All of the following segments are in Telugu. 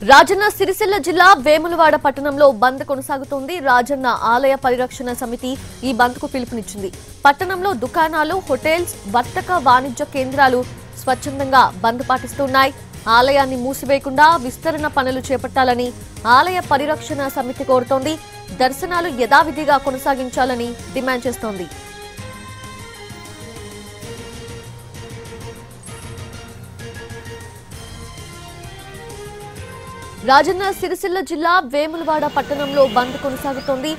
రాజన్న సిరిసిల్ల జిల్లా వేములవాడ పట్టణంలో బంద్ కొనసాగుతోంది. రాజన్న ఆలయ పరిరక్షణ సమితి ఈ బంద్కు పిలుపునిచ్చింది. పట్టణంలో దుకాణాలు, హోటల్స్, వర్తక వాణిజ్య కేంద్రాలు స్వచ్ఛందంగా బంద్ పాటిస్తున్నాయి. ఆలయాన్ని మూసివేయకుండా విస్తరణ పనులు చేపట్టాలని ఆలయ పరిరక్షణ సమితి కోరుతోంది. దర్శనాలు యథావిధిగా కొనసాగించాలని డిమాండ్ చేస్తోంది. రాజన్న సిరిసిల్ల జిల్లా వేములవాడ పట్టణంలో బంద్ కొనసాగుతోంది.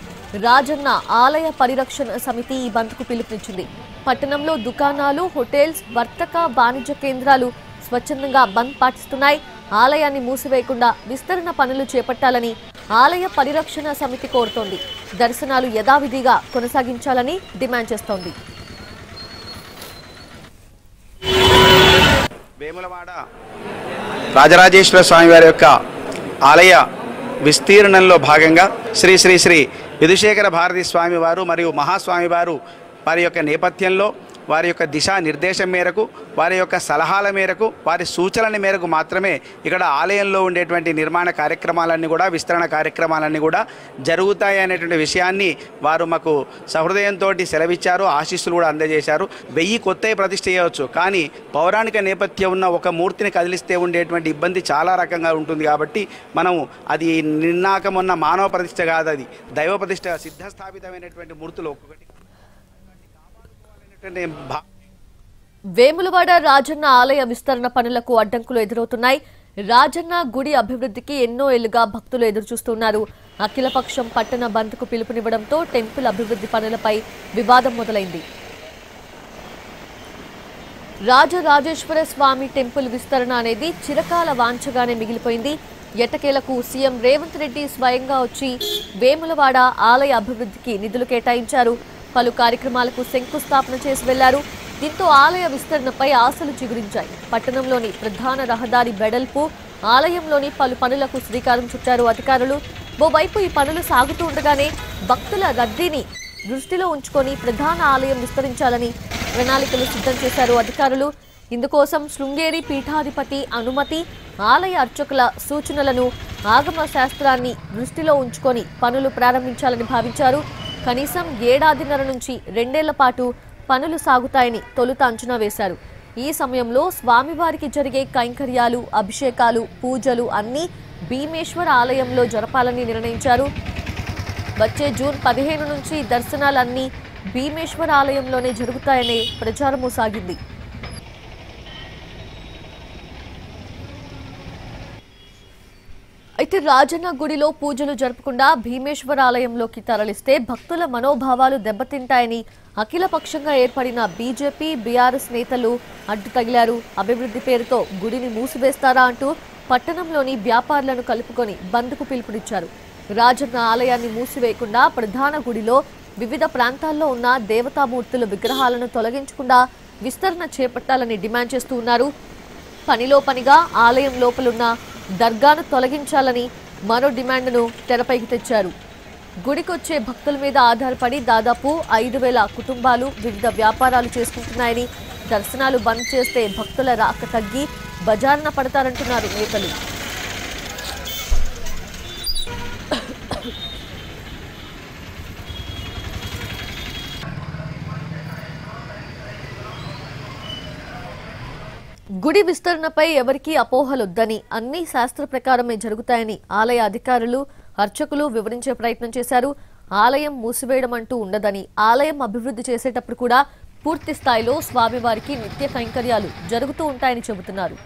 రాజన్న ఆలయ పరిరక్షణ సమితి ఈ బంద్కు పిలుపునిచ్చింది. పట్టణంలో దుకాణాలు, హోటల్స్, వర్తక వాణిజ్య కేంద్రాలు స్వచ్ఛందంగా బంద్ పాటిస్తున్నాయి. ఆలయాన్ని మూసివేయకుండా విస్తరణ పనులు చేపట్టాలని ఆలయ పరిరక్షణ సమితి కోరుతోంది. దర్శనాలు యథావిధిగా కొనసాగించాలని డిమాండ్ చేస్తోంది. వేములవాడ రాజరాజేశ్వర స్వామి వారి యొక్క ఆలయ విస్తీర్ణంలో భాగంగా శ్రీ శ్రీ శ్రీ యదుశేఖర భారతి స్వామి వారు మరియు మహాస్వామి వారు వారి యొక్క నేపథ్యంలో వారి యొక్క దిశా నిర్దేశం మేరకు, వారి యొక్క సలహాల మేరకు, వారి సూచనల మేరకు మాత్రమే ఇక్కడ ఆలయంలో ఉండేటువంటి నిర్మాణ కార్యక్రమాలన్నీ కూడా, విస్తరణ కార్యక్రమాలన్నీ కూడా జరుగుతాయి అనేటువంటి విషయాన్ని వారు మాకు సహృదయంతో సెలవిచ్చారు. ఆశీస్సులు కూడా అందజేశారు. 1000 కొత్తవి ప్రతిష్ఠ చేయవచ్చు, కానీ పౌరాణిక నేపథ్యం ఉన్న ఒక మూర్తిని కదిలిస్తే ఉండేటువంటి ఇబ్బంది చాలా రకంగా ఉంటుంది. కాబట్టి మనం అది నిన్నాక మొన్న మానవ ప్రతిష్ఠ కాదు, అది దైవ ప్రతిష్ఠ, సిద్ధస్థాపితమైనటువంటి మూర్తులు ఒక్కొక్కటి. వేములవాడ రాజన్న ఆలయ విస్తరణ పనులకు అడ్డంకులు ఎదురవుతున్నాయి. రాజన్న గుడి అభివృద్ధికి ఎన్నో ఏళ్లుగా భక్తులు ఎదురుచూస్తున్నారు. అఖిలపక్షం పట్టణ బంద్కు పిలుపునివ్వడంతో టెంపుల్ అభివృద్ధి పనులపై వివాదం మొదలైంది. రాజరాజేశ్వర స్వామి టెంపుల్ విస్తరణ అనేది చిరకాల వాంఛగానే మిగిలిపోయింది. ఎట్టకేలకు సీఎం రేవంత్ రెడ్డి స్వయంగా వచ్చి వేములవాడ ఆలయ అభివృద్ధికి నిధులు కేటాయించారు. పలు కార్యక్రమాలకు శంకుస్థాపన చేసి వెళ్లారు. దీంతో ఆలయ విస్తరణపై ఆశలు చిగురించాయి. పట్టణంలోని ప్రధాన రహదారి వెడల్పు, ఆలయంలోని పలు పనులకు శ్రీకారం చుట్టారు అధికారులు. ఓవైపు ఈ పనులు సాగుతూ ఉండగానే భక్తుల రద్దీని దృష్టిలో ఉంచుకొని ప్రధాన ఆలయం విస్తరించాలని ప్రణాళికలు సిద్ధం చేశారు అధికారులు. ఇందుకోసం శృంగేరి పీఠాధిపతి అనుమతి, ఆలయ అర్చకుల సూచనలను, ఆగమ శాస్త్రాన్ని దృష్టిలో ఉంచుకొని పనులు ప్రారంభించాలని భావించారు. కనీసం 7.5 నుంచి 2 ఏళ్ల పాటు పనులు సాగుతాయని తొలుత అంచనా వేశారు. ఈ సమయంలో స్వామివారికి జరిగే కైంకర్యాలు, అభిషేకాలు, పూజలు అన్నీ భీమేశ్వర ఆలయంలో జరపాలని నిర్ణయించారు. వచ్చే జూన్ 15 నుంచి దర్శనాలన్నీ భీమేశ్వర ఆలయంలోనే జరుగుతాయనే ప్రచారము సాగింది. అయితే రాజన్న గుడిలో పూజలు జరపకుండా భీమేశ్వర ఆలయంలోకి తరలిస్తే భక్తుల మనోభావాలు దెబ్బతింటాయని అఖిలపక్షంగా ఏర్పడిన బీజేపీ, బీఆర్ఎస్ నేతలు అడ్డు తగిలారు. అభివృద్ధి పేరుతో గుడిని మూసివేస్తారా అంటూ పట్టణంలోని వ్యాపారులను కలుపుకొని బంద్కు పిలుపునిచ్చారు. రాజన్న ఆలయాన్ని మూసివేయకుండా ప్రధాన గుడిలో వివిధ ప్రాంతాల్లో ఉన్న దేవతామూర్తుల విగ్రహాలను తొలగించకుండా విస్తరణ చేపట్టాలని డిమాండ్ చేస్తూ ఉన్నారు. పనిలో పనిగా ఆలయం లోపలున్న దర్గాను తొలగించాలని మరో డిమాండ్ను తెరపైకి తెచ్చారు. గుడికొచ్చే భక్తుల మీద ఆధారపడి దాదాపు 5,000 కుటుంబాలు వివిధ వ్యాపారాలు చేసుకుంటున్నాయని, దర్శనాలు బంద్ చేస్తే భక్తుల రాక తగ్గి బజారున పడతారంటున్నారు నేతలు. గుడి విస్తరణపై ఎవరికీ అపోహలొద్దని, అన్ని శాస్త్ర ప్రకారమే జరుగుతాయని ఆలయ అధికారులు, అర్చకులు వివరించే ప్రయత్నం చేశారు. ఆలయం మూసివేయడం అంటూ ఉండదని, ఆలయం అభివృద్ధి చేసేటప్పుడు కూడా పూర్తి స్థాయిలో స్వామివారికి నిత్య కైంకర్యాలు జరుగుతూ ఉంటాయని చెబుతున్నారు.